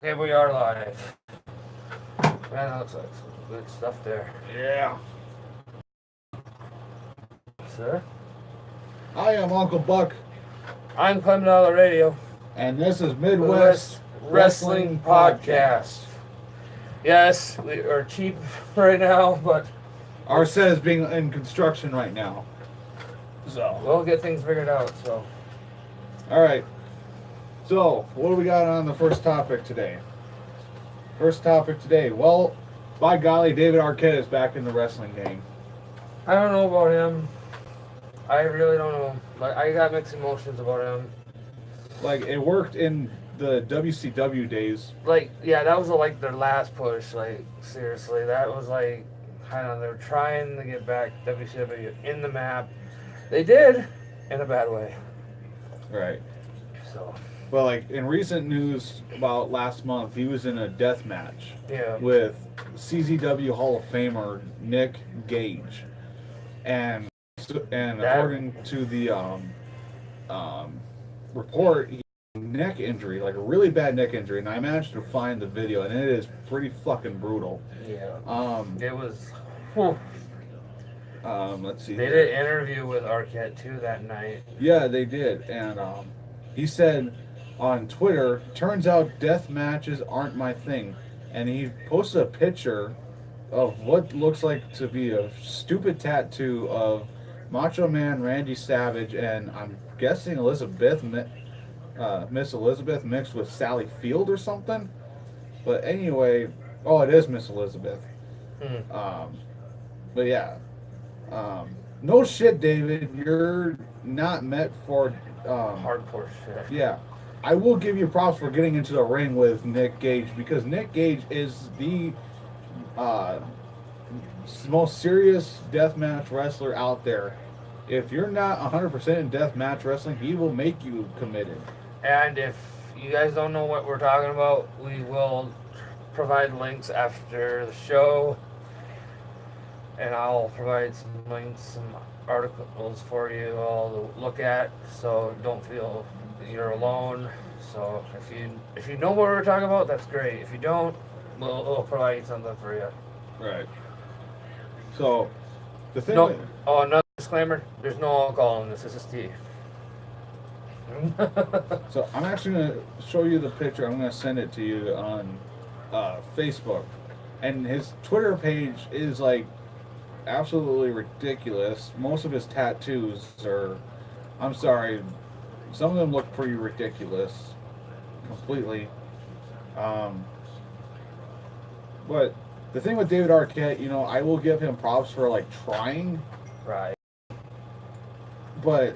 Okay, we are live. Man, that looks like some good stuff there. Yeah. Sir? I am Uncle Buck, I'm Clement on the radio. and this is Midwest Midwest Wrestling Podcast. Yes, we are cheap right now, but Our set is being in construction right now. So, we'll get things figured out. So, all right. So, what do we got on the first topic today? Well, by golly, David Arquette is back in the wrestling game. I don't know about him. I really don't know. Like, I got mixed emotions about him. Like, it worked in the WCW days. Like, yeah, that was like their last push. Like, seriously, that was like kind of they're trying to get back WCW in the map. They did, in a bad way. Right. So, Well, like, in recent news about last month, he was in a death match yeah. with CZW Hall of Famer Nick Gage. And according to the report, he had a neck injury, like a really bad neck injury, and I managed to find the video, and it is pretty fucking brutal. Yeah. It was. Let's see. They did an interview with Arquette too that night. Yeah, they did, and he said on Twitter, "Turns out death matches aren't my thing," and he posted a picture of what looks like to be a stupid tattoo of Macho Man Randy Savage and I'm guessing Miss Elizabeth mixed with Sally Field or something. But anyway, oh, it is Miss Elizabeth. But yeah, no shit, David. You're not meant for Hardcore shit. Yeah, I will give you props for getting into the ring with Nick Gage because Nick Gage is the most serious deathmatch wrestler out there. If you're not 100% in deathmatch wrestling, he will make you committed. And if you guys don't know what we're talking about, we will provide links after the show. And I'll provide some links, some articles for you all to look at. So don't feel you're alone. So if you know what we're talking about, that's great. If you don't, we'll provide something for you. Right. So, the thing. No. Oh, another disclaimer: there's no alcohol in this. This is tea. So I'm actually gonna show you the picture. I'm gonna send it to you on Facebook, and his Twitter page is like absolutely ridiculous. Most of his tattoos are, I'm sorry, some of them look pretty ridiculous, completely. But the thing with David Arquette, you know, I will give him props for like trying. Right. But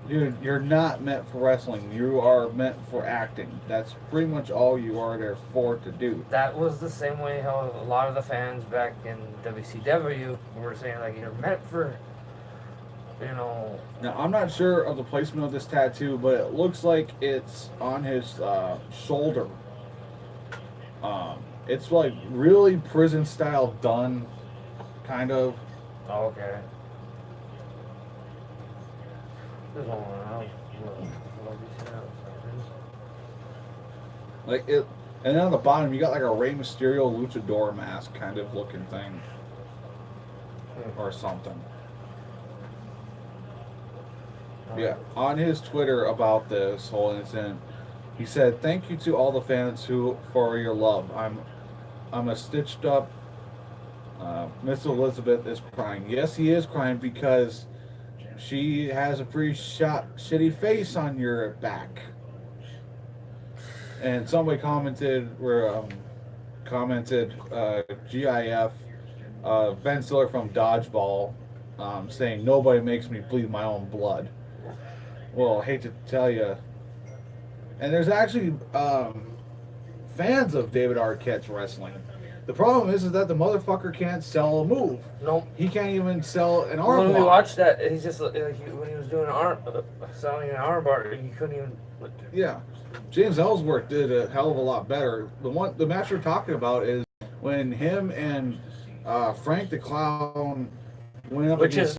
you're not meant for wrestling. You are meant for acting. That's pretty much all you are there for to do. That was the same way how a lot of the fans back in WCW were saying, like, you're meant for, you know. Now, I'm not sure of the placement of this tattoo, but it looks like it's on his shoulder. It's like really prison style done, kind of. Oh, okay. There's one around. Like it, and then on the bottom you got like a Rey Mysterio luchador mask kind of looking thing, or something. Yeah, on his Twitter about this whole incident, he said, "Thank you to all the fans for your love. I'm a stitched up. Miss Elizabeth is crying. Yes, he is crying because she has a pretty shitty face on your back." And somebody commented, GIF, Ben Stiller from Dodgeball, saying, "Nobody makes me bleed my own blood." Well, I hate to tell you. And there's actually fans of David Arquette's wrestling. The problem is that the motherfucker can't sell a move. Nope. He can't even sell an arm When bar. we watched that, he's just when he was doing selling an arm bar, he couldn't even. Yeah, James Ellsworth did a hell of a lot better. The match we're talking about is when him and Frank the Clown went up against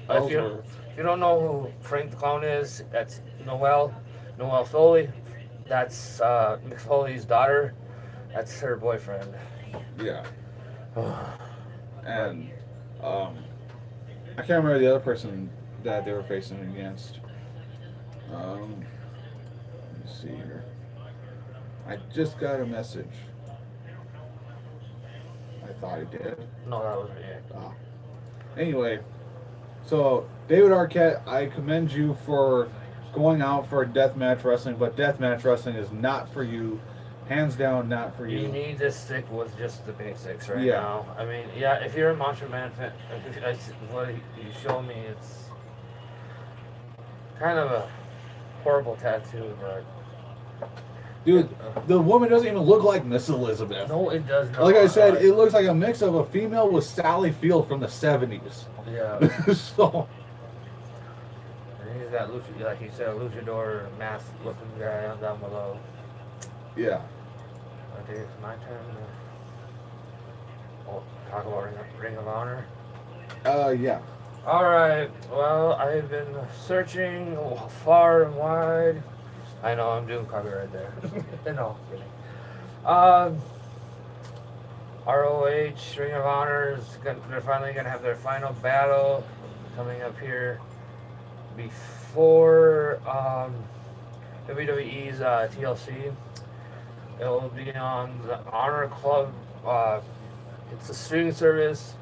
Ellsworth. If you don't know who Frank the Clown is, that's Noel Foley. That's Mick Foley's daughter. That's her boyfriend. Yeah. And I can't remember the other person that they were facing against. Let me see here. I just got a message. I thought I did. No, that was me. Ah. Anyway, so David Arquette, I commend you for going out for deathmatch wrestling, but deathmatch wrestling is not for you. Hands down, not for you. You need to stick with just the basics right Yeah. now. I mean, yeah, if you're a Macho Man fan, what you show me, it's kind of a horrible tattoo, but Dude, the woman doesn't even look like Miss Elizabeth. no, it does not. Like I said, it looks like a mix of a female with Sally Field from the 70s. Yeah. So, And he's got like you said, a luchador mask looking guy on down below. yeah. Okay, it's my turn to talk about Ring of Honor. Yeah. Alright, well, I've been searching far and wide. I know, I'm doing copyright there. No, I'm kidding. ROH, Ring of Honor, they're finally going to have their final battle coming up here before WWE's TLC. It will be on the Honor Club. It's a streaming service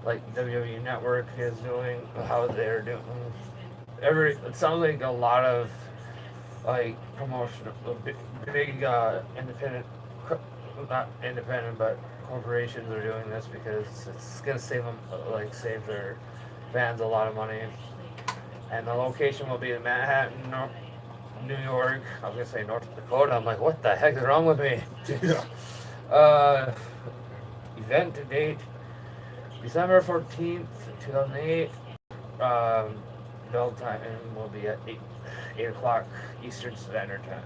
like WWE Network is doing, how they're doing. It sounds like a lot of like promotion, big independent, not independent, but corporations are doing this because it's gonna save them, save their fans a lot of money. And the location will be in Manhattan, New York. I was gonna say North Dakota. I'm like, what the heck is wrong with me? Yeah. Event to date, December 14th, 2008. Bell time will be at 8 o'clock Eastern Standard Time.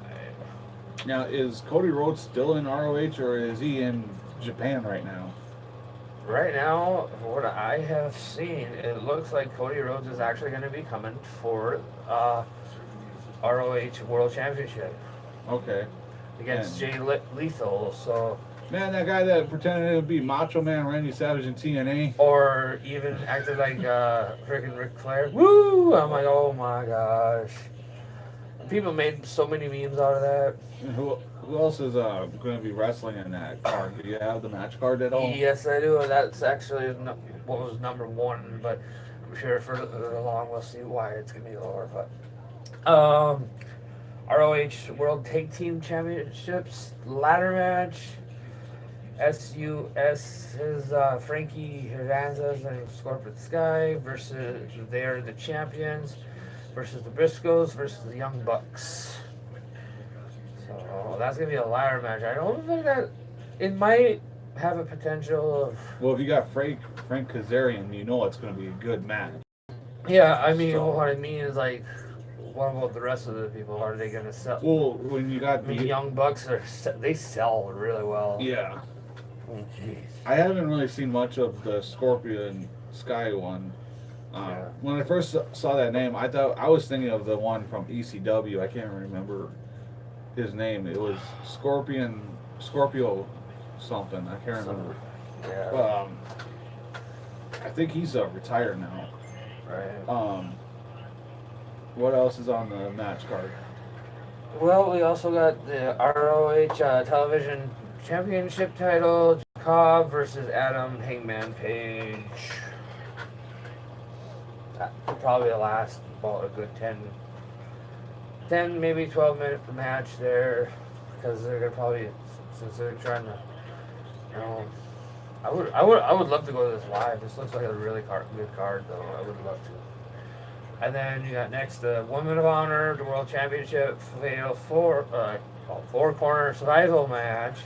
Now, is Cody Rhodes still in ROH or is he in Japan right now? Right now, from what I have seen, it looks like Cody Rhodes is actually going to be coming for ROH World Championship Okay. against Jay Lethal. So, Man, that guy that pretended to be Macho Man Randy Savage in TNA. or even acted like freaking Ric Flair. Woo! I'm like, oh my gosh. People made so many memes out of that. And who else is going to be wrestling in that card? Do you have the match card at all? Yes, I do. That's actually what was number one, but I'm sure for long we'll see why it's gonna be lower. But ROH World Tag Team Championships ladder match. SUS is Frankie Hernandez and Scorpio Sky versus they're the champions versus the Briscoes versus the Young Bucks. So that's gonna be a ladder match. I don't think that it might have a potential of. Well, if you got Frank Kazarian, you know it's going to be a good match. Yeah, I mean, So- what I mean is like, what about the rest of the people? Are they gonna sell? Well, when you got I mean, Young Bucks they sell really well. Yeah. Oh, jeez. I haven't really seen much of the Scorpion Sky one. Yeah. When I first saw that name, I was thinking of the one from ECW. I can't remember his name. It was Scorpio something. I can't remember. Yeah. I think he's retired now. Right. What else is on the match card? Well, we also got the ROH Television Championship title, Cobb versus Adam Hangman Page. That could probably last about a good 10 maybe 12-minute match there, because they're gonna probably, since they're trying to, you know, I would love to go to this live. This looks like a really good card, though. I would love to. And then you got next the Women of Honor, the World Championship, fatal four-corner survival match.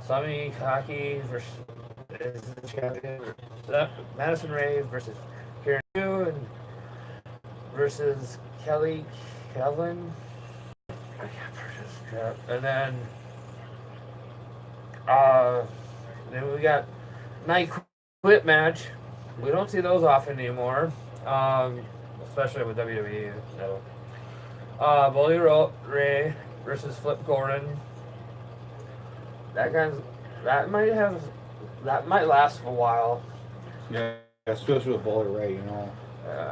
Sami Kaki versus is the champion. Madison Rayne versus Karen Yu and versus Kelly Kelvin. I can't pronounce crap. And then we got night quit match. We don't see those often anymore, especially with WWE. So, Bully Ray versus Flip Gordon. That guy's that might last for a while. Yeah, especially with Bully Ray, you know.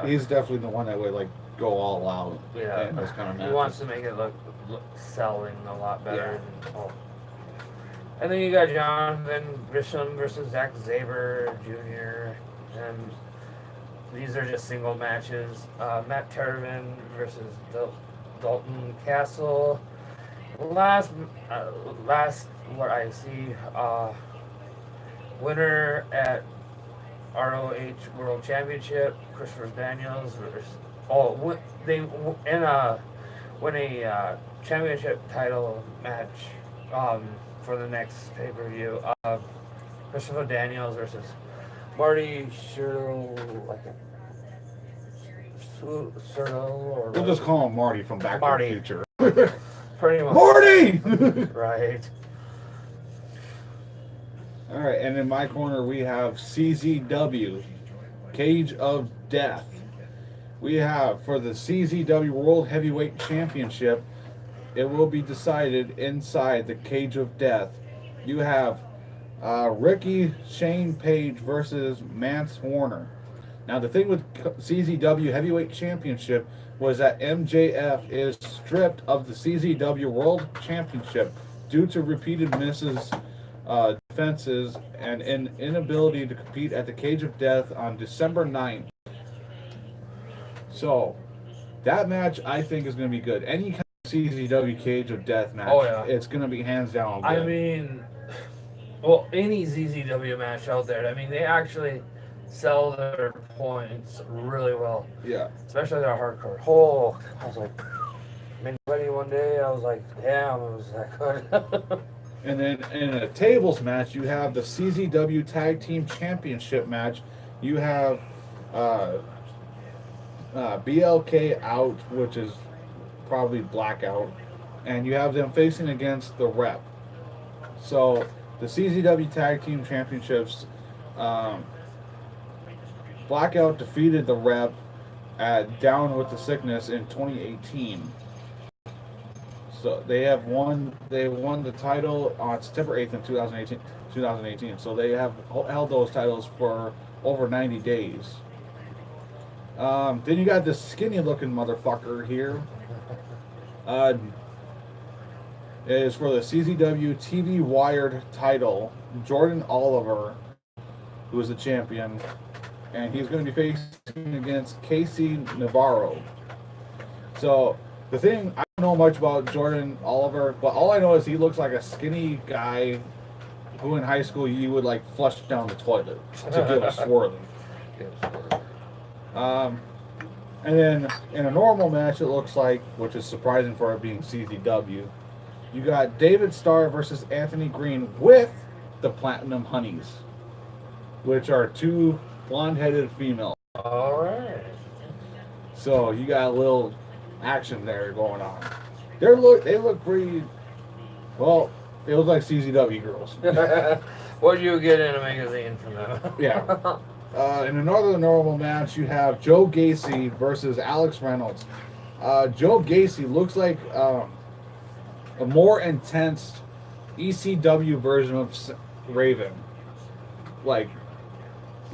He's definitely the one that would like go all out. Yeah, in this kind of matches. he wants to make it look selling a lot better. And then you got Jonathan Grisham versus Zack Sabre Jr. And these are just single matches. Matt Terman versus Dalton Castle. Last what I see, winner at ROH World Championship, Christopher Daniels versus win a championship title match for the next pay per view. Christopher Daniels versus Marty Sherrill, or we'll just call him Marty from Back to the Future. Pretty much. Marty! Right. Alright, and in my corner we have CZW, Cage of Death. We have, for the CZW World Heavyweight Championship, it will be decided inside the Cage of Death. You have Ricky Shane Page versus Mance Warner. Now, the thing with CZW Heavyweight Championship was that MJF is stripped of the CZW World Championship due to repeated misses, defenses, and an inability to compete at the Cage of Death on December 9th. So, that match I think is going to be good. Any kind of CZW Cage of Death match, it's going to be hands down good. I mean, well, any ZZW match out there, I mean, they actually sell their points really well. Yeah. Especially their hardcore. Oh, I was like, Buddy one day, I was like, damn, it was that good. And then in a tables match, you have the CZW Tag Team Championship match. You have BLK out, which is probably Blackout, and you have them facing against the Rep. So the CZW Tag Team Championships, Blackout defeated the Rep at Down with the Sickness in 2018. So they won the title on September 8th in 2018. So they have held those titles for over 90 days. Then you got this skinny looking motherfucker here. It is for the CZW TV Wired title. Jordan Oliver, who is the champion, and he's going to be facing against Casey Navarro. So the thing, I don't know much about Jordan Oliver, but all I know is he looks like a skinny guy who in high school you would like flush down the toilet to get a swirling. And then in a normal match, it looks like, which is surprising for it being CZW, you got David Starr versus Anthony Green with the Platinum Honeys, which are two blonde-headed females. All right. So you got a little action there going on. They look pretty. Well, they look like CZW girls. What do you get in a magazine from them? Yeah. In another normal match, you have Joe Gacy versus Alex Reynolds. Joe Gacy looks like a more intense ECW version of Raven. Like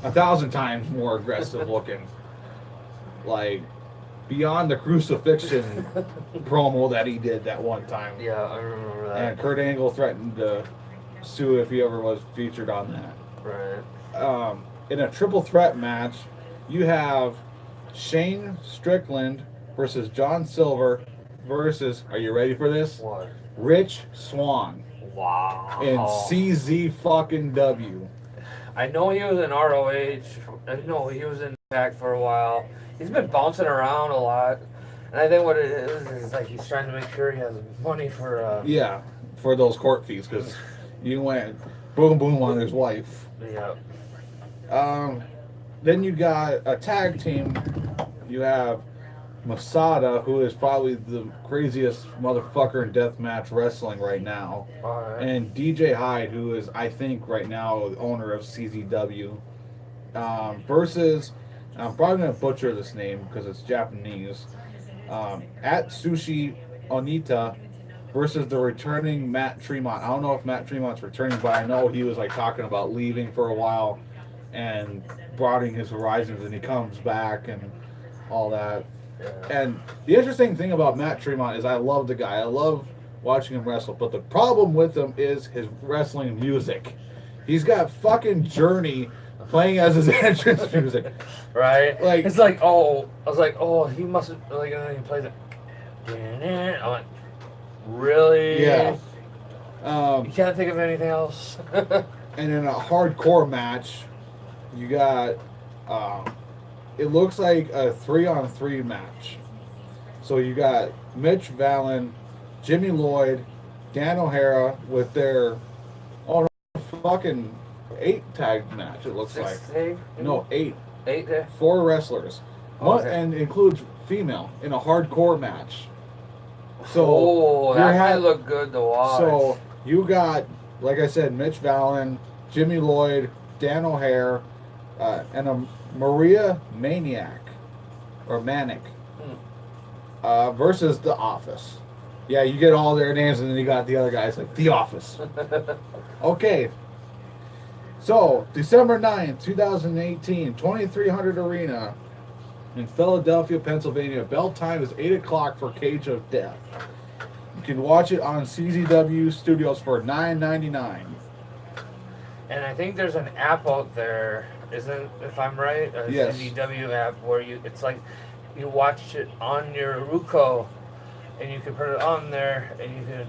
1,000 times more aggressive looking. Like beyond the crucifixion promo that he did that one time. Yeah, I remember that. And Kurt Angle threatened to sue if he ever was featured on that. Right. In a triple threat match, you have Shane Strickland versus John Silver versus, are you ready for this? What? Rich Swann. Wow. In CZ fucking W. I know he was in ROH. I know he was in Impact for a while. He's been bouncing around a lot. And I think what it is like he's trying to make sure he has money for... Yeah, for those court fees, because you went boom boom on his wife. Yeah. Then you got a tag team. You have Masada, who is probably the craziest motherfucker in deathmatch wrestling right now. Right. And DJ Hyde, who is, I think, right now the owner of CZW. Versus, I'm probably going to butcher this name because it's Japanese. At Sushi Onita versus the returning Matt Tremont. I don't know if Matt Tremont's returning, but I know he was like talking about leaving for a while and broadening his horizons, and he comes back and all that. Yeah. And the interesting thing about Matt Tremont is I love the guy. I love watching him wrestle, but the problem with him is his wrestling music. He's got fucking Journey playing as his entrance music. Right? Like, it's like, oh, I was like, oh, he must have, like, and then he plays it. I'm like, really? yeah. You can't think of anything else? And in a hardcore match, you got, it looks like a 3-on-3 match. So you got Mitch Vallon, Jimmy Lloyd, Dan O'Hara with their, oh no, fucking 8-tag match, it looks like. 6 tag? No, 8. 8 tag? 4 wrestlers. Okay. And includes female in a hardcore match. So oh, you that might had- look good to watch. So you got, like I said, Mitch Vallon, Jimmy Lloyd, Dan O'Hare, and a Maria Maniac or Manic versus The Office. Yeah, you get all their names, and then you got the other guys like The Office. Okay. So December 9th, 2018, 2300 Arena in Philadelphia, Pennsylvania. Bell time is 8 o'clock for Cage of Death. You can watch it on CZW Studios for $9.99. And I think there's an app out there, isn't, if I'm right, a Yes. CZW app where it's like you watch it on your Roku, and you can put it on there, and you can,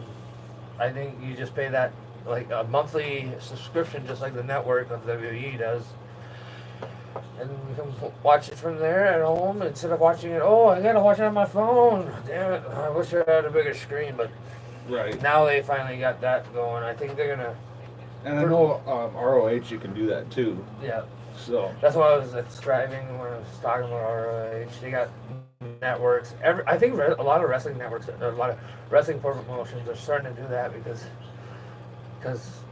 I think you just pay that like a monthly subscription, just like the network of WWE does, and you can watch it from there at home instead of watching it. Oh, I gotta watch it on my phone. Damn it! I wish I had a bigger screen, but Right. now they finally got that going. I think they're gonna, And I know ROH, you can do that too. yeah. So, That's why I was describing when I was talking about ROH. They got networks. I think a lot of wrestling networks, a lot of wrestling promotions are starting to do that because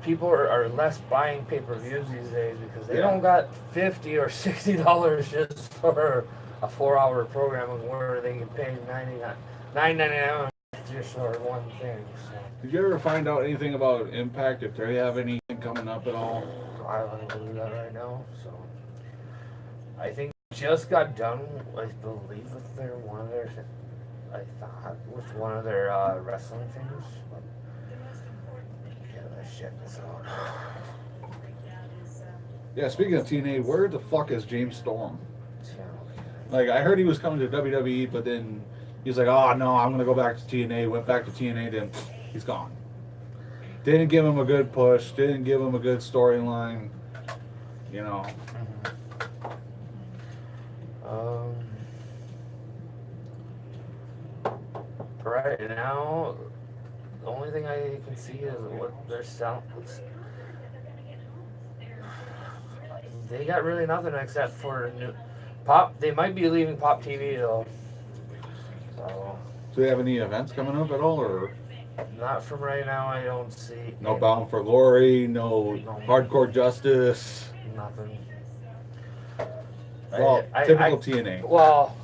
people are less buying pay-per-views these days because they Yeah. don't got $50 or $60 just for a 4-hour program where they can pay $9.99 just for one thing. So did you ever find out anything about Impact? If they have anything coming up at all? I don't believe that right now. So I think just got done, I believe, with one of their wrestling things. But yeah, let's check this out. Yeah. Speaking of TNA, where the fuck is James Storm? Yeah. Like, I heard he was coming to WWE, but then he's like, "Oh no, I'm gonna go back to TNA." Went back to TNA, then he's gone. Didn't give him a good push. Didn't give him a good storyline. You know. Right now, the only thing I can see is what they're selling. They got really nothing except for new Pop. They might be leaving Pop TV though. So Do they have any events coming up at all, or not from right now. I don't see no Bound for Glory, no Hardcore Justice? nothing. Well, typical TNA. Well,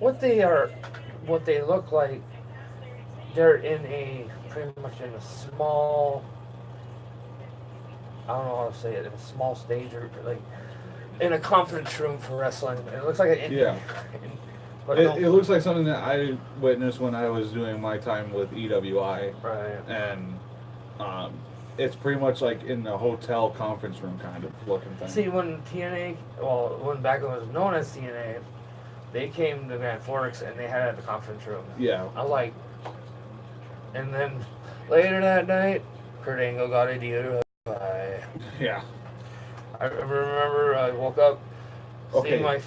what they look like, they're pretty much in a small, I don't know how to say it, in a small stage or like in a conference room for wrestling. It looks like an Yeah. But It looks like something that I witnessed when I was doing my time with EWI, right. and it's pretty much like in the hotel conference room kind of looking thing. See, when when back when it was known as TNA, they came to Grand Forks and they had it at the conference room. Yeah. I was like, and then later that night, Kurt Angle got a DUI. Yeah. I remember I woke up, Okay. seeing my.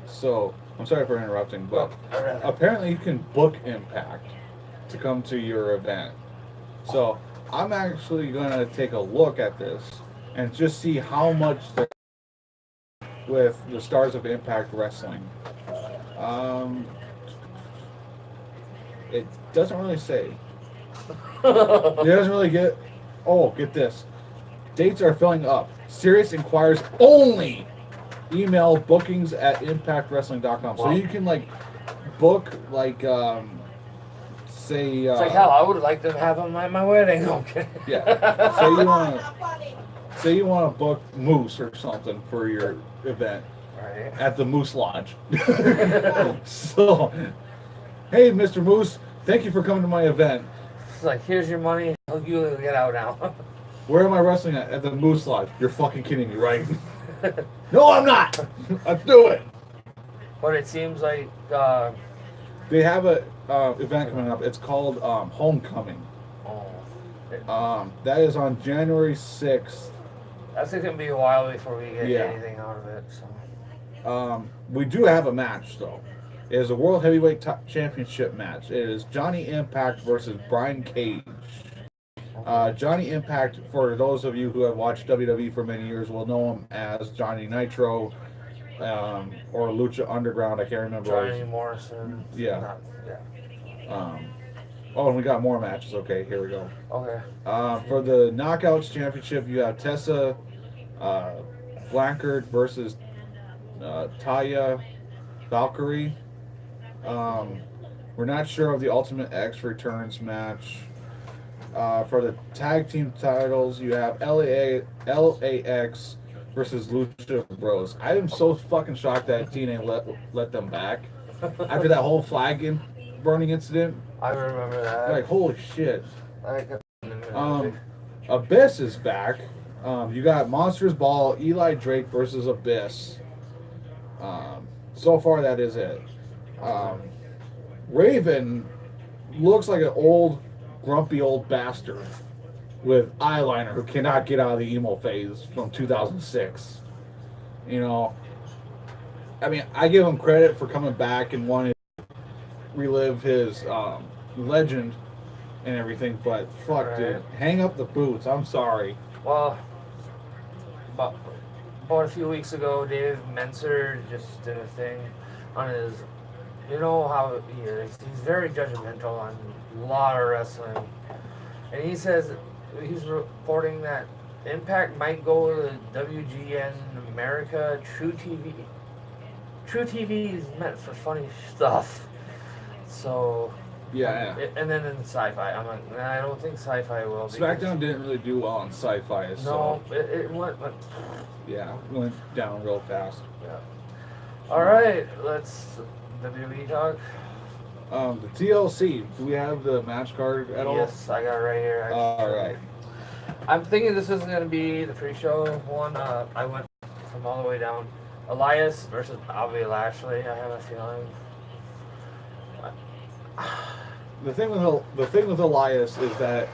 So, I'm sorry for interrupting, but Oh, apparently you can book Impact to come to your event. So, I'm actually going to take a look at this and just see how much with the Stars of Impact Wrestling. It doesn't really say. It doesn't really get. Oh, get this. Dates are filling up. Serious inquires only. Email bookings at impactwrestling.com. So Wow. you can like book like say. It's like hell. I would like to have him at my wedding. Okay. Yeah. Say you want to book Moose or something for your event Right. at the Moose Lodge. So, hey, Mr. Moose, thank you for coming to my event. It's like, here's your money. You get out now. Where am I wrestling at? At the Moose Lodge. You're fucking kidding me, right? No, I'm not. Let's do it. But it seems like They have a event coming up. It's called Homecoming. That is on January 6th. That's gonna be a while before we get Yeah. anything out of it. So. We do have a match though. It is a World Heavyweight Championship match. It is Johnny Impact versus Brian Cage. Johnny Impact, for those of you who have watched WWE for many years, will know him as Johnny Nitro or Lucha Underground. I can't remember. Johnny Morrison. Yeah. Yeah. And we got more matches. Okay, here we go. Okay. For the Knockouts Championship, you have Tessa Blanchard versus Taya Valkyrie. We're not sure of the Ultimate X Returns match. For the tag team titles, you have LAX versus Lucha Bros. I am so fucking shocked that TNA let them back after that whole flag burning incident. I remember that. Like, holy shit. Like, Abyss is back. You got Monsters Ball, Eli Drake versus Abyss. So far, that is it. Raven looks like an old, grumpy old bastard with eyeliner who cannot get out of the emo phase from 2006. You know, I mean, I give him credit for coming back and wanting to relive his legend and everything, but fuck, Right. dude, hang up the boots. I'm sorry. well, about a few weeks ago, Dave Menser just did a thing on his. You know how he is. He's very judgmental on a lot of wrestling, and he says he's reporting that Impact might go to the WGN America True TV. True TV is meant for funny stuff. So. Yeah. And then in sci-fi, I'm like, nah, I don't think sci-fi will. SmackDown didn't really do well on sci-fi, so No, it went. yeah, went down real fast. Yeah. All right, let's WWE talk. The TLC. Do we have the match card at all? Yes, I got it right here. All right. I'm thinking this isn't going to be the pre-show one. I went from all the way down. Elias versus Bobby Lashley. I have a feeling. The thing with Elias is that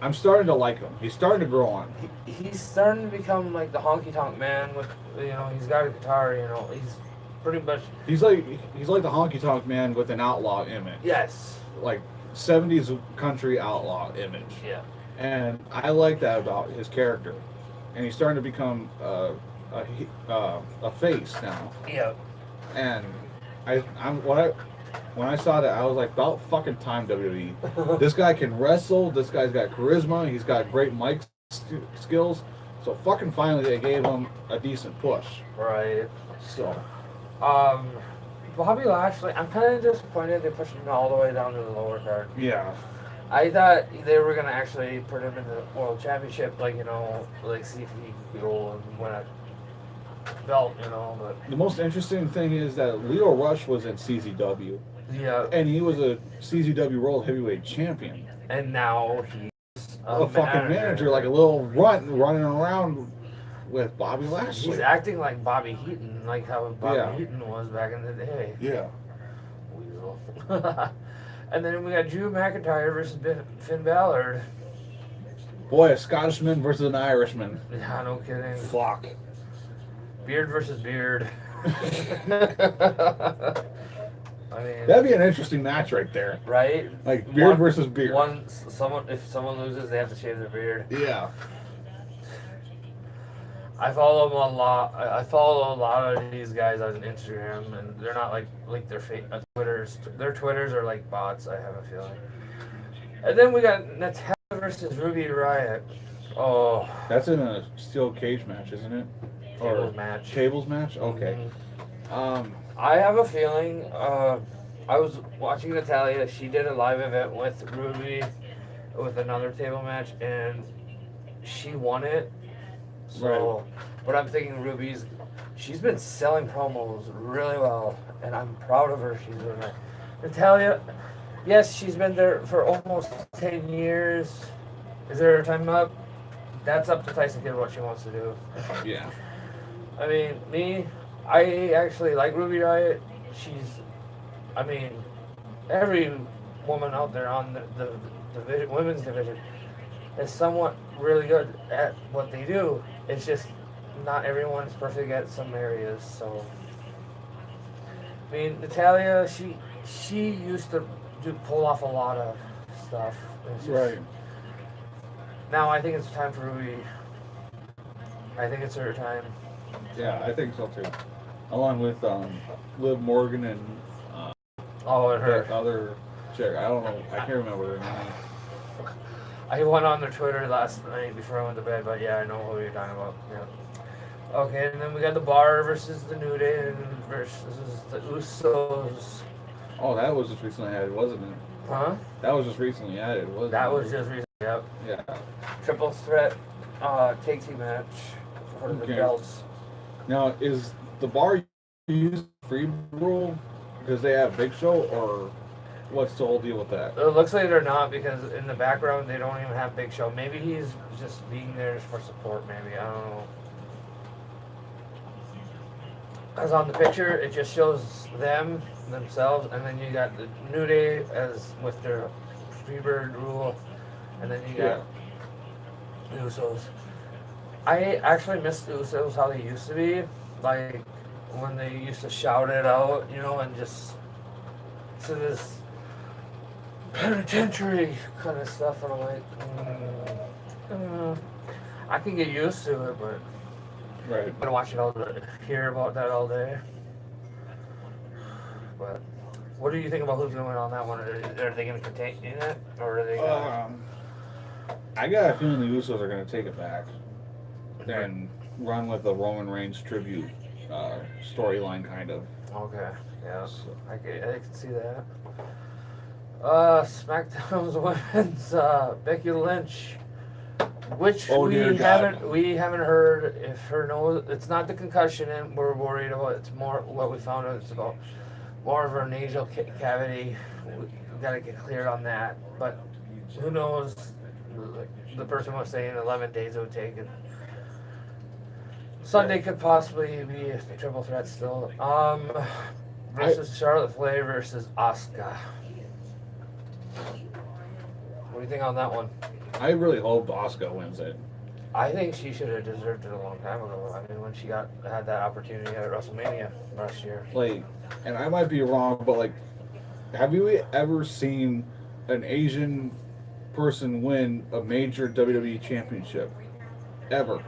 I'm starting to like him. He's starting to grow on. He's starting to become like the honky tonk man. With he's got a guitar. He's pretty much. He's like the honky tonk man with an outlaw image. Yes. Like 70s country outlaw image. Yeah. And I like that about his character. And he's starting to become a face now. Yeah. And when I saw that, I was like, about fucking time, WWE. This guy can wrestle. This guy's got charisma. He's got great mic skills. So fucking finally, they gave him a decent push. Right. So, Bobby Lashley, I'm kind of disappointed they pushed him all the way down to the lower card. yeah. I thought they were gonna actually put him in the World Championship, like see if he could go and win a belt, But The most interesting thing is that Leo Rush was in CZW. yeah, And he was a CZW World Heavyweight Champion. and now he's A fucking manager, like a little runt running around with Bobby Lashley. He's acting like Bobby Heaton, like how Bobby Yeah. Heaton was back in the day. Yeah. Weasel. And then we got Drew McIntyre versus Finn Balor. Boy, a Scottishman versus an Irishman. Yeah, no kidding. Fuck. Beard versus beard. I mean, That'd be an interesting match right there. right? Like beard versus beard. If someone loses, they have to shave their beard. Yeah. I follow them a lot. I follow a lot of these guys on Instagram, and they're not like their Twitters. Their Twitters are like bots. I have a feeling. And then we got Natalya versus Ruby Riott. Oh, That's in a steel cage match, isn't it? tables match. Tables match? Okay. I have a feeling I was watching Natalia. She did a live event with Ruby, with another table match, and she won it. So, but I'm thinking she's been selling promos really well, and I'm proud of her. She's doing that. Natalia, yes, she's been there for almost 10 years. Is there a time up? That's up to Tyson Kidd what she wants to do. Yeah. I mean, I actually like Ruby Riott. Every woman out there on the division, women's division is somewhat really good at what they do. It's just not everyone's perfect at some areas. So, I mean, Natalia, she used to pull off a lot of stuff. Right. Now I think it's time for Ruby. I think it's her time. Yeah, I think so too. Along with Liv Morgan and and her that other chick. I don't know. I can't remember her name. I went on their Twitter last night before I went to bed, but yeah, I know who you're talking about. Yeah. Okay, and then we got the Bar versus the New Day versus the Usos. Oh, that was just recently added, wasn't it? Huh? That was just recently added, wasn't it? That was just recently. Yep. Yeah. Triple threat tag team match for the belts. Now, is the Bar used free rule because they have Big Show, or what's the whole deal with that? It looks like they're not, because in the background they don't even have Big Show. Maybe he's just being there for support. Maybe, I don't know. As on the picture, it just shows themselves, and then you got the New Day as with their Freebird rule, and then you got the Usos. I actually miss the Usos how they used to be, like when they used to shout it out, and just to this penitentiary kind of stuff, and I'm like, I can get used to it, but Right. I'm gonna watch it all day, hear about that all day. But what do you think about who's going on that one? Are they gonna contain it, or are they gonna... I got a feeling the Usos are going to take it back and run with the Roman Reigns tribute storyline, kind of. Okay, yeah, so I can see that. SmackDown's women's Becky Lynch, which we haven't heard if her nose. It's not the concussion, and we're worried about. It's more what we found out. It's about more of her nasal cavity. We got to get cleared on that, but who knows? The person was saying 11 days it would take, and Sunday could possibly be a triple threat still. Versus Charlotte Flair versus Asuka. What do you think on that one? I really hope Asuka wins it. I think she should have deserved it a long time ago. I mean, when she had that opportunity at WrestleMania last year. Like, and I might be wrong, but like, have you ever seen an Asian person win a major WWE championship? Ever?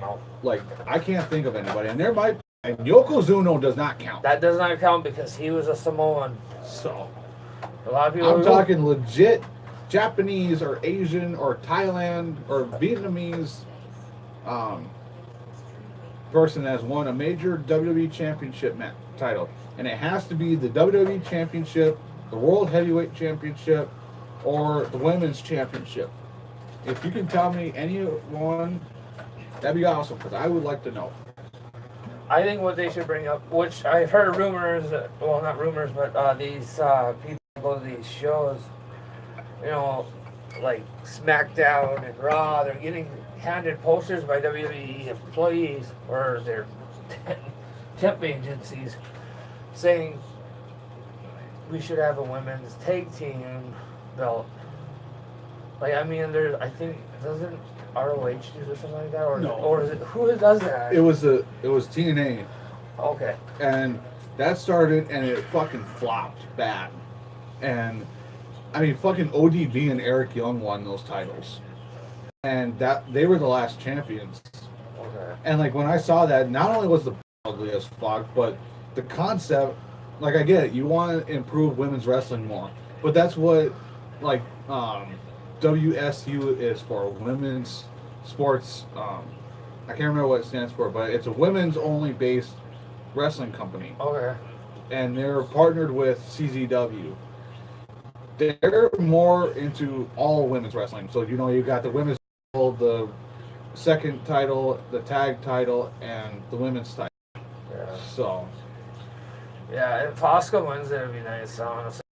No. Like, I can't think of anybody. And there might, and Yokozuna does not count. That does not count because he was a Samoan. So, a lot of people. I'm talking legit Japanese or Asian or Thailand or Vietnamese person has won a major WWE championship title. And it has to be the WWE championship, the World Heavyweight Championship, or the Women's Championship. If you can tell me anyone, that'd be awesome, because I would like to know. I think what they should bring up, which I've heard rumors, well, not rumors, but these people go to these shows, like SmackDown and Raw, they're getting handed posters by WWE employees or their temp agencies saying we should have a women's tag team belt. Like, I mean, I think, doesn't ROH do something like that? Or, no. Or is it, who does that? It was TNA. Okay. And that started, and it fucking flopped bad. And, I mean, fucking ODB and Eric Young won those titles. And they were the last champions. Okay. And, like, when I saw that, not only was the ugly as fuck, but the concept, like, I get it. You want to improve women's wrestling more. But that's what, like, WSU is for, women's sports. I can't remember what it stands for, but it's a women's only based wrestling company. Okay. and they're partnered with CZW. They're more into all women's wrestling. So you got the women's title, the second title, the tag title, and the women's title. Yeah. So. Yeah, if Asuka wins, it would be nice. Honestly,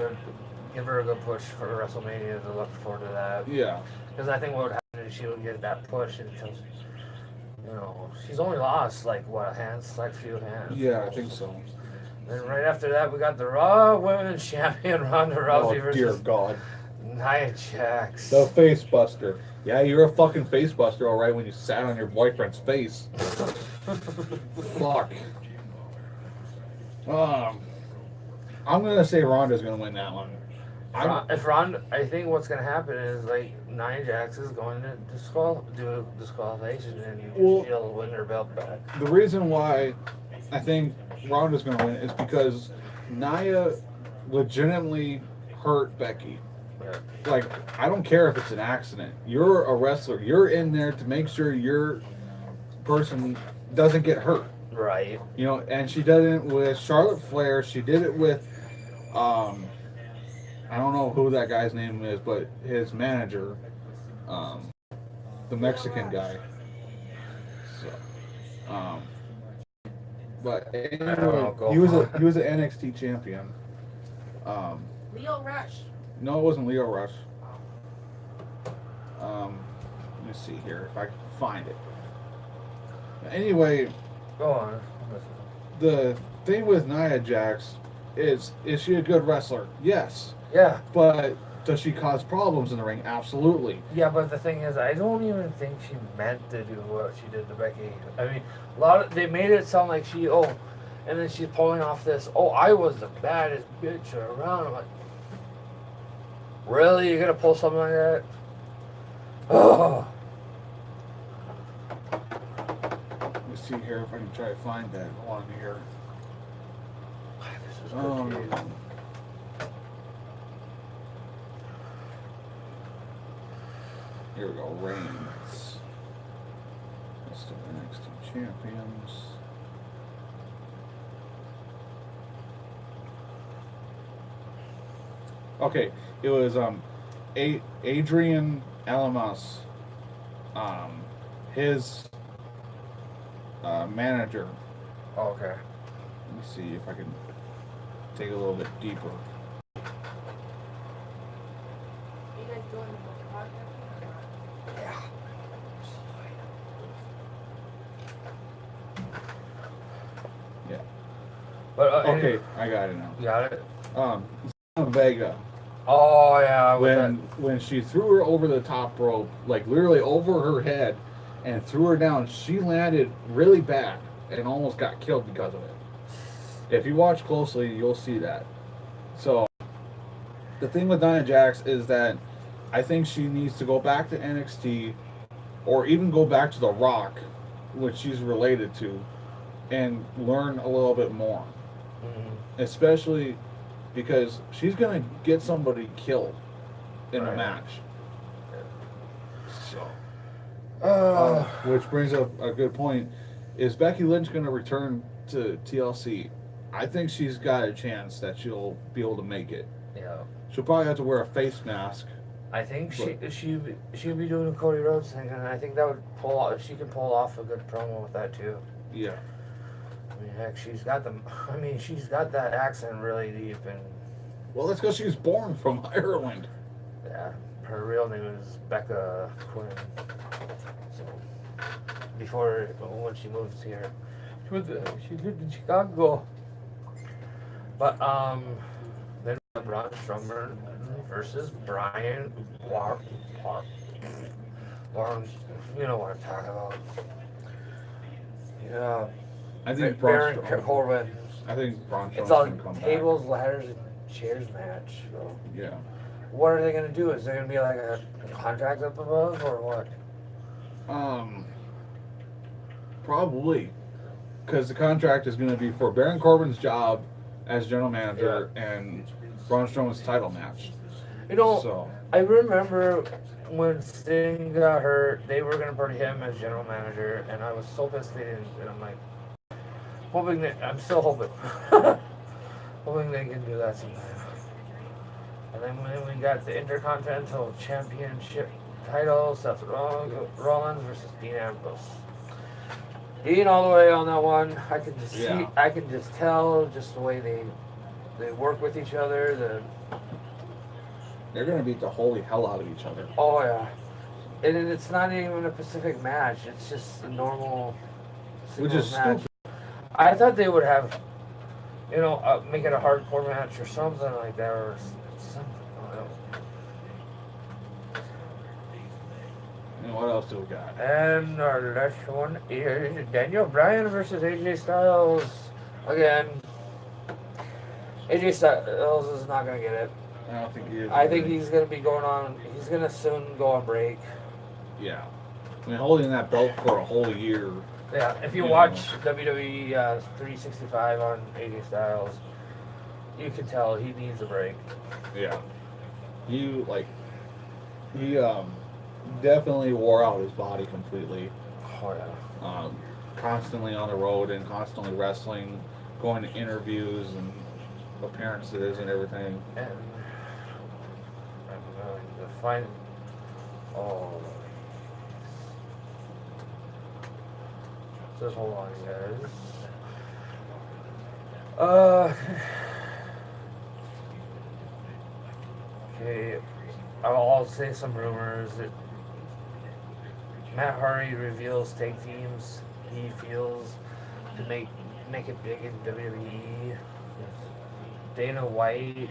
give her a good push for WrestleMania. To look forward to that. Yeah. Because I think what would happen is she would get that push until, she's only lost like a few hands. Yeah, I think so. And right after that, we got the Raw Women's Champion Ronda Rousey Oh dear versus God. Nia Jax. The face buster. Yeah, you're a fucking face buster, all right, when you sat on your boyfriend's face. Fuck. I'm gonna say Ronda's gonna win that one. If Ronda, I think what's gonna happen is like Nia Jax is going to do a disqualification and she'll win her belt back. The reason why I think Ronda's gonna win is because Nia legitimately hurt Becky. Yeah. Like, I don't care if it's an accident. You're a wrestler. You're in there to make sure your person doesn't get hurt. Right. And she did it with Charlotte Flair. She did it with, I don't know who that guy's name is, but his manager, the Mexican guy. So, but anyway, he was an NXT champion. Leo Rush. No, it wasn't Leo Rush. Let me see here if I can find it. Anyway. Go on. The thing with Nia Jax is she a good wrestler? Yes. Yeah. But does she cause problems in the ring? Absolutely. Yeah, but the thing is, I don't even think she meant to do what she did to Becky. I mean, they made it sound like and then she's pulling off this, I was the baddest bitch around. I'm like, really? You're gonna pull something like that? Oh. Let me see here if I can try to find that one here. This is okay. Here we go. Reigns. List of NXT champions. Okay, it was Adrian Alamas, his manager. Oh, okay. Let me see if I can take a little bit deeper. You guys doing the podcast? Yeah. Yeah. But okay, I got it now. You got it? Vega. Oh yeah. When she threw her over the top rope, like literally over her head, and threw her down, she landed really bad and almost got killed because of it. If you watch closely, you'll see that. So the thing with Nia Jax is that I think she needs to go back to NXT or even go back to The Rock, which she's related to, and learn a little bit more. Mm-hmm. Especially because she's going to get somebody killed in a match. So, which brings up a good point. Is Becky Lynch going to return to TLC? I think she's got a chance that she'll be able to make it. Yeah. She'll probably have to wear a face mask. I think she'll be doing a Cody Rhodes thing, and I think that would pull off. She can pull off a good promo with that too. Yeah. I mean, heck, she's got that accent really deep, and. Well, that's because she was born from Ireland. Yeah, her real name is Becca Quinn. So, when she moved here, she lived in Chicago. But then Braun Strowman versus Brian Warren. You know what I'm talking about. Yeah. I think Baron Corbin. I think Braun Strowman's It's all gonna come tables, back. ladders, and chairs match. So. Yeah. What are they gonna do? Is there gonna be like a contract up above, or what? Probably, because the contract is gonna be for Baron Corbin's job as general manager and Braun Strowman's title match. So. I remember when Sting got hurt, they were gonna put him as general manager, and I was so pissed they didn't. And I'm like, I'm still hoping. Hoping they can do that sometime. And then we got the Intercontinental Championship title, Seth Rollins versus Dean Ambrose. Dean all the way on that one. I can just see, I can just tell just the way they work with each other. They're gonna beat the holy hell out of each other. Oh yeah, and it's not even a Pacific match. It's just a normal Which is match. stupid. I thought they would have, make it a hardcore match or something like that, or something. I don't know. And what else do we got? And our last one is Daniel Bryan versus AJ Styles. Again, AJ Styles is not gonna get it. I don't think he is. I think he's gonna be he's gonna soon go on break. Yeah. I mean, holding that belt for a whole year. Yeah, if you watch WWE 365 on AJ Styles, you can tell he needs a break. Yeah. He definitely wore out his body completely. Oh yeah. Constantly on the road and constantly wrestling, going to interviews and appearances and everything. And I'm going to find. Oh. Just hold on, guys. Okay. I'll say some rumors that Matt Hardy reveals tag teams he feels to make it big in WWE. Dana White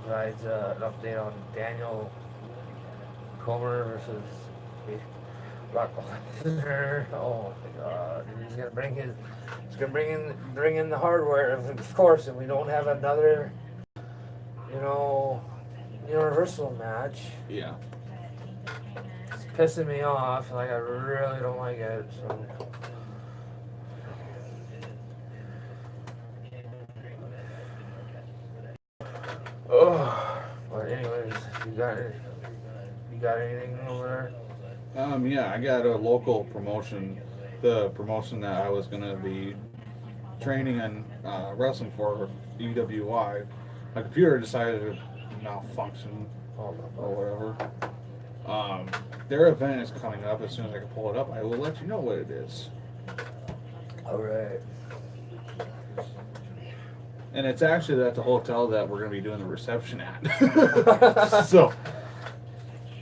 provides an update on Daniel Comer versus Brock Lesnar. Oh my God! And he's gonna bring in the hardware, of course, and we don't have another, Universal match. Yeah. It's pissing me off. Like, I really don't like it. So. Oh, but anyways, you got anything over there? Yeah, I got a local promotion. The promotion that I was gonna be training and wrestling for, EWI. My computer decided to malfunction or whatever. Their event is coming up. As soon as I can pull it up, I will let you know what it is. All right. And it's actually at the hotel that we're going to be doing the reception at. So,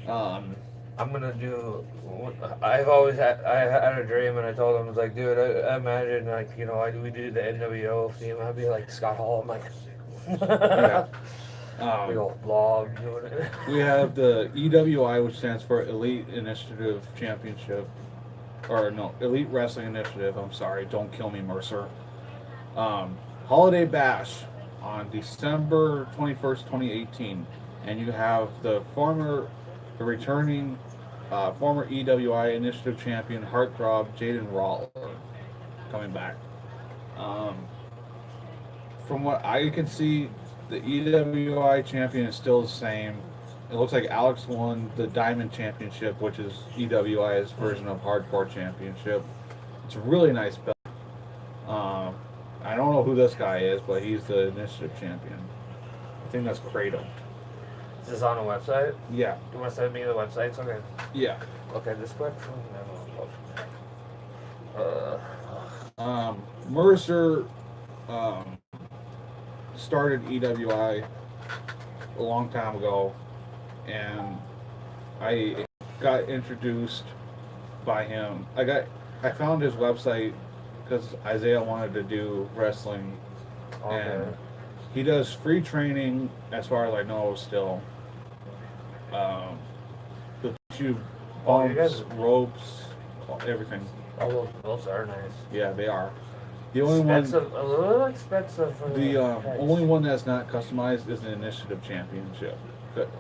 I'm gonna do. I had a dream, and I told him, I was like, dude, I imagine, like, we do the NWO theme. I'd be like Scott Hall. I'm like, yeah. big old blob doing it. We have the EWI, which stands for Elite Initiative Championship. Or no, Elite Wrestling Initiative. I'm sorry. Don't kill me, Mercer. Holiday Bash on December 21st, 2018. And you have the returning former EWI Initiative champion, Heartthrob Jaden Rawler, coming back. From what I can see, the EWI champion is still the same. It looks like Alex won the Diamond Championship, which is EWI's version of Hardcore Championship. It's a really nice belt. I don't know who this guy is, but he's the Initiative champion. I think that's Kratom. Is this on the website? Yeah. You want to send me the websites? Okay. Yeah. Okay, this quick. Mercer started EWI a long time ago, and I got introduced by him. I found his website because Isaiah wanted to do wrestling, and he does free training as far as I know still. The tube bumps, ropes, everything. Oh, those are nice. Yeah, they are. The only expensive, a little expensive. For the only one that's not customized is the Initiative Championship.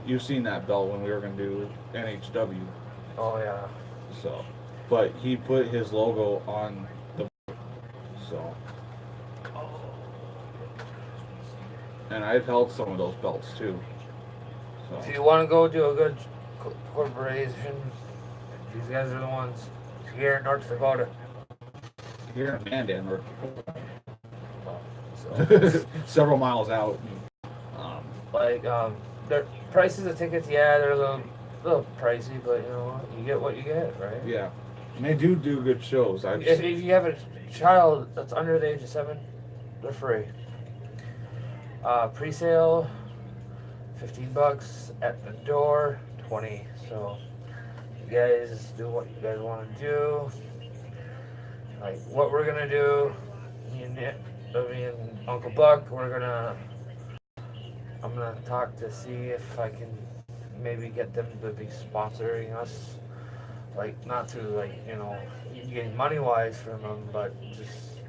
You've seen that belt when we were going to do NHW. Oh yeah. So, but he put his logo on the so. And I've held some of those belts too. So. If you want to go to a good corporation, these guys are the ones here in North Dakota. Here in Mandan, So So, several miles out. like, their prices of tickets, yeah, they're a little pricey, but you know, you get what you get, right? Yeah, and they do good shows. If you have a child that's under the age of 7, they're free. Pre-sale, $15 at the door, 20. So you guys do what you guys want to do. Like what we're gonna do, me and Uncle Buck, I'm gonna talk to see if I can maybe get them to be sponsoring us. Like not to like, you know, getting money wise from them, but just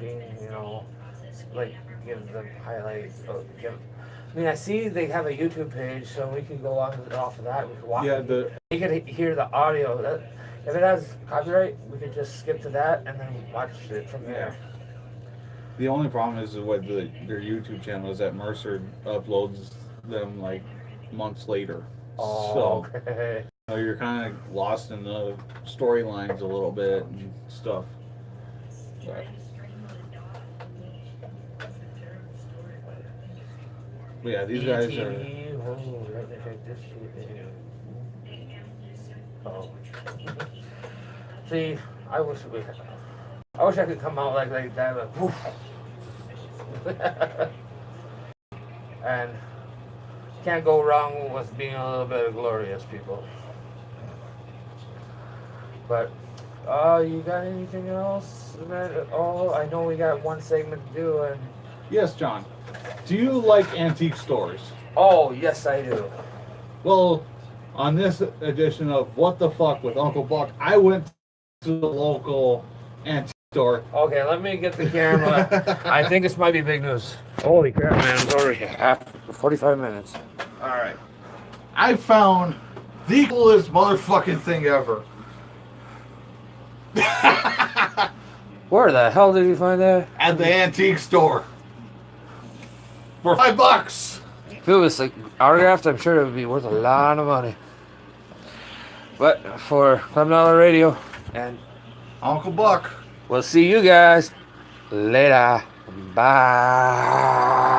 being, you know, like give them highlights. I mean, I see they have a YouTube page, so we can go off of that. We can watch. Yeah, you can hear the audio. If it has copyright, we could just skip to that and then watch it from there. The only problem is with their YouTube channel is that Mercer uploads them like months later. Oh, so okay. you know, you're kind of lost in the storylines a little bit and stuff. But yeah, these guys are. Oh. See, I wish I could come out like that, like woof. And can't go wrong with being a little bit of glorious people. But you got anything else? Oh, I know we got one segment to do, and Yes, John. Do you like antique stores? oh yes, I do. Well, on this edition of What the Fuck with Uncle Buck, I went to the local antique store. Okay, let me get the camera. I think this might be big news. Holy crap, man! It's already 45 minutes. All right. I found the coolest motherfucking thing ever. Where the hell did you find that? At the antique store. For $5. If it was like autographed, I'm sure it would be worth a lot of money. But for Club Dollar Radio, and Uncle Buck. we'll see you guys later. Bye.